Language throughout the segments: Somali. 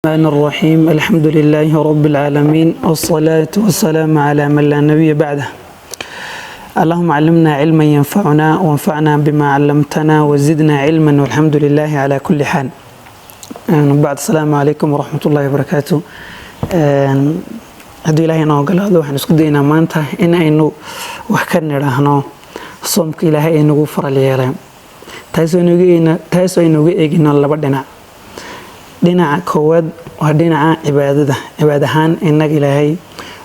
الرحمن الرحيم الحمد لله رب العالمين والصلاة والسلام على من لا نبي بعده. اللهم علمنا علما ينفعنا وانفعنا بما علمتنا وزدنا علما والحمد لله على كل حال. بعد السلام عليكم ورحمة الله وبركاته. هذا إلهي نوقل هذا وحنا سكدينا مانته إن إنه وحكرنا رهنا صومك إلهي إنه غفر لي تاسو إنه إجينا الله بدنا dhinaca koowaad waa dhinaca cibaadahaan inag ilaahay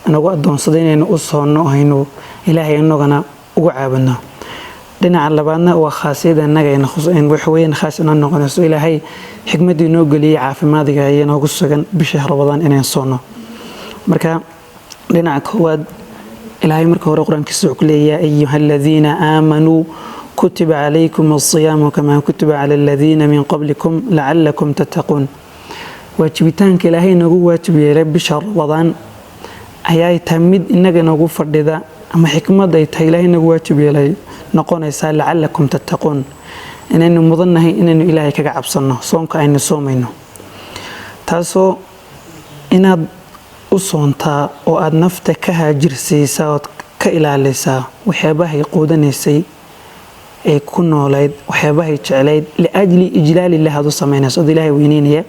anagu adoonsadeen u soono aynu ilaahay inagana ugu caabudno. dhinaca labaadna waa khaasiyada inaga in wax weyn khaasina noqonayso ilaahay xikmadii noo galiyay caafimaadka ay noogu sugan bisha Ramadaan inaan soono. marka dhinaca koowaad ilaahay marka hore quraankiisa wuxuu leeyahay ayyuhalladhina aamanu kutiba alaykumus siyaamu kama kutiba alal ladhina min qablikum la'allakum tattaqun. waajibitaanka ilaahay nagu waajib yeelay bisha Ramadaan ayay tamid inaga nagu fadhida ama xikmad ay tahay ilaahay nagu waajib yeelay noqonaysa la'allakum tattaqun inaynu mudanahay inaynu ilaahay kaga cabsano soonka aynu soomayno. taasoo inaad u soontaa oo aad nafta ka haajirsiisaa oo ka ilaalisa waxyaabaha ay quudanaysay ay ku noolayd waxyaabaha jecelayd liajli ijlaal ilaahi hadu sameynayso ilaahay weyneynaya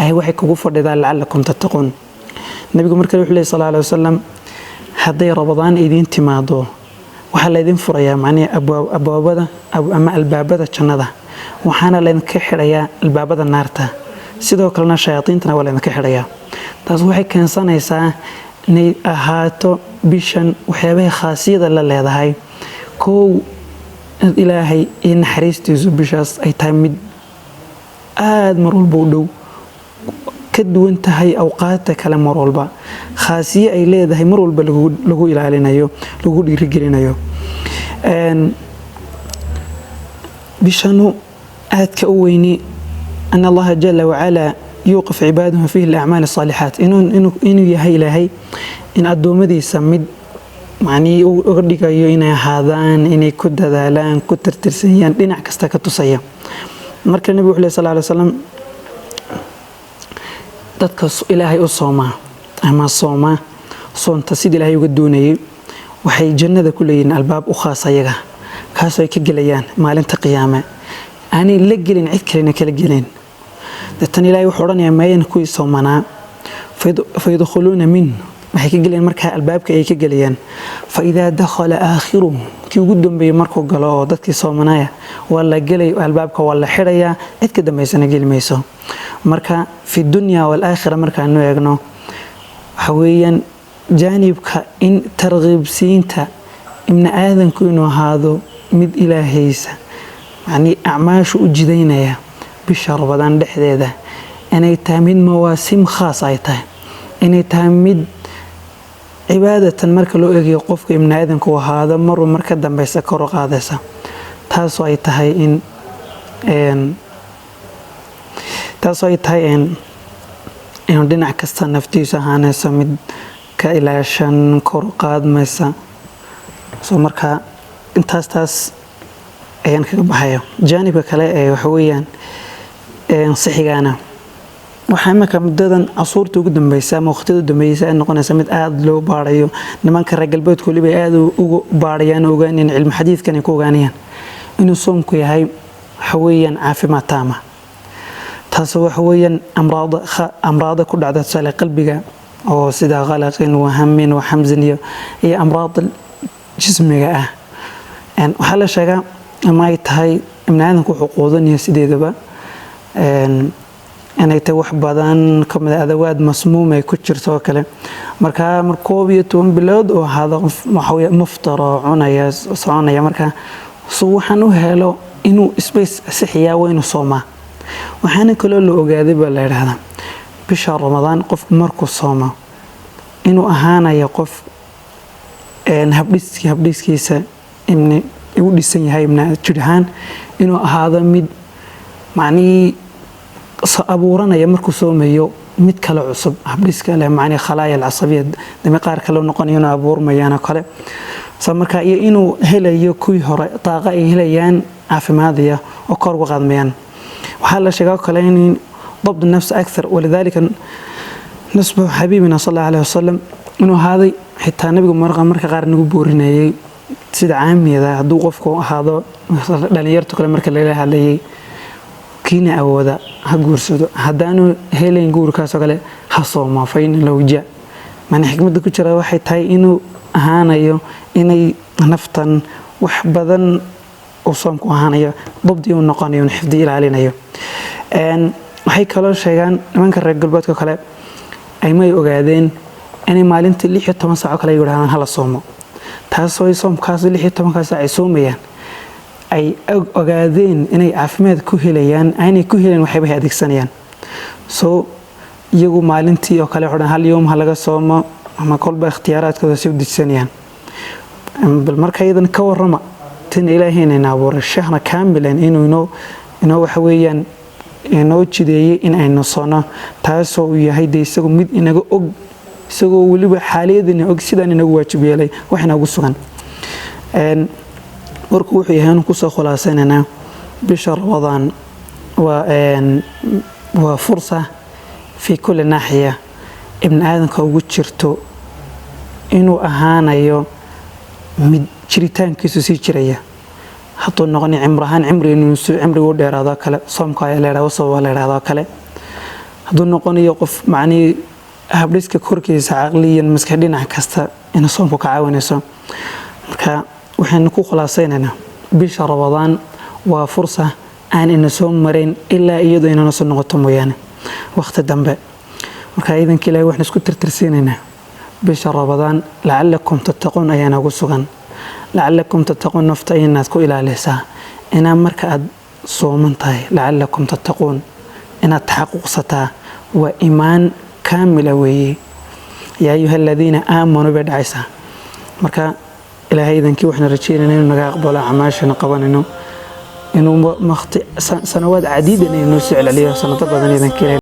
ay waxay kugu fadhidaa la'allakum tattaqun. nabigu markale wuxuu leeyahay sallallahu alayhi wasallam haday Ramadaan idin timaado waxa la idin furayaa macna abwaabada ama albaabada jannada waxaana la idin ka xirayaa albaabada naarta sidoo kalena shayaatiintana waa la idin ka xirayaa. taas waxay keensanaysaa inay ahaato bishan waxyaabaha khaasiyada la leedahay koow ilaahay in xariistiisu bishaas ay tahay mid aad mar walba u dhow ka duwan tahay awqaadta kale mar walba khaasiye ay leedahay mar walba lagu ilaalinayo lagu dhiirigelinayo. bishanu aadka u weyni an Allah jalla wa ala yuqif cibaadahu fihi al-a'mal as-salihat inuu yahay ilaahay in adoomadiisa mid macni uga dhigayo inay ahaadaan inay ku dadaalaan ku tirtirsanayaan dhinac kasta ka tusaya. marka nabiga sallallahu alayhi wasallam dadka ilaahay u sooma ama sooma soonta sidii ilaahay uga doonayay waxay jannada ku leeyihiin albaab u khaas ayaga kaas ay ka galayaan maalinta qiyaama aanay la gelin cid kale kala gelin. dadtan ilaahay wuxuu oranayaa maayeen ku soomanaa fayadkhuluna min waxay ka galayaan marka albaabka ay ka galayaan fa idha dakhala aakhiru kii ugu dambeeyay markuu galo dadkii soomanaya wala galay albaabka wala xiraya cid ka dambeysana gelmayso. marka fi dunya wal aakhirah marka aanu eegno waxa weeyaan jaanibka in targhiibsiinta ibn aadanku inuu ahaado mid ilaahaysa yani acmaashu u jidaynaya bisha Ramadaan dhexdeeda inay tahay mid mawaasim khaas ay tahay inay tahay mid cibaadatan marka loo eegayo qofka ibn aadanku ahaado marka dambaysa kor u qaadaysa taasoo ay tahay in dhinac kasta naftiisa ahaanaysa mid ka ilaashan kor u qaadmaysa. soo marka taas ayaan kaga baxayo. jaanibka kale ee waxa weeyaan saxigaana waxaa marka muddadan casuurta ugu dambaysa ama waqtiyada dambaysa ay noqonaysa mid aad loo baarayo nimanka reer galbeedku waliba aad ugu baarayaan ogaaneen cilmi xadiidkan ay ku ogaanayaan inuu soomku yahay waxa weeyaan caafimaad taama. taas waxa weeyaan amraad ku dhacda sala qalbiga oo sida qalaqin wa hammin wa hamzin iyo amraad jismiga ah waxa la sheegaa ama ay tahay ibn aadanku wuxuu qoodanayaa sideedaba inay tahay wax badan kamid ah adawaad masmuum ay ku jirto kale marka markoob iyo 10 bilood oo hada waxa muftara cunaya soonaya marka soo waxaan u helo inuu space saxiya weyn sooma waxaan kale loo ogaaday baa la yiraahdaa bisha Ramadaan qof markuu sooma inuu ahaanayo qof habdhiskiisa in uu dhisan yahay jidhaan inuu ahaado mid macni abuuranaya markuu soomayo mid kala cusub habdhiska leh macni khalaaya al-asabiyad dama qaar kale noqonayo abuurmayaan kale marka iyo inuu helayo kuwii hore taaqa ay helayaan caafimaadiya oo kor uga qaadmayaan. waxaa la sheegaa kale in ضبط النفس أكثر. ولذلك نسبه حبيبنا صلى الله عليه وسلم إنه هذا حتى نبي مركا قارن بورنايي سيد عامي ذا دوقفكو هذا دليرتو كلا مركا ليلة هاللي كينا أودا هجورسدو هدانو هيلين جور كاسو كلا حصوما فين لو جاء من حكمة كتير واحد هاي إنه هانيو إني نفتن وحبذن وصومكو هانيو ضبطي ونقاني ونحفظي علينا يو أن waxay kaloo sheegaan nimanka reer galbeedka kale ay may ogaadeen in maalintii 16 saac kale ay yiraahdaan hala soomo taasoo ay soomkaas 16 saac ay soomayaan ay ogaadeen inay caafimaad ku helayaan aynay ku heleen waxay bay adeegsanayaan soo iyagu maalintii oo kale xidhan hal yoom halaga soomo ama kolba ikhtiyaaraadkooda si u disanayaan bal marka idan ka warrama tin ilaahayna abuuray shahna kaamilan inuu waxa weeyaan inoo jideeyay in aynu soono taasoo uu yahay isagu mid inaga og isagoo waliba xaaladina og sidaan inagu waajib yeelay waxna ugu sugan warku wuxuu yahay inuu ku soo khulaasanana bisha Ramadaan waa fursad fi kulli naahiya ibn aadanka ugu jirto inuu ahaanayo mid jiritaankiisu sii jiraya hadduu noqon cimrahan cimrigu dheeraado kale soomka ay leedahay soo leedahay kale hadduu noqonayo qof macni habdhiska korkiisa aqliyan maskaxdina kasta in soomku ka caawinayso marka waxaan ku khulaasaynaa bisha Ramadaan waa fursad aan in soo marin ilaa iyadoo inaan soo noqoto mooyaan waqti dambe marka idan kale waxaan isku tirtirsiinayna bisha Ramadaan la'allakum tattaqun ayana ugu sugan لعلكم تتقون نفتين ناس كو إلى لسا إنا مركا صومنتاي لعلكم تتقون إنا تحقق ستا وإيمان كامل وي يا أيها الذين آمنوا بعد عيسى مركا إلى هيدا كي وإحنا رجينا إنه نقبل أعماشنا قبل إنه سنوات عديدة إنه سعل عليه سنة بدن إذا كي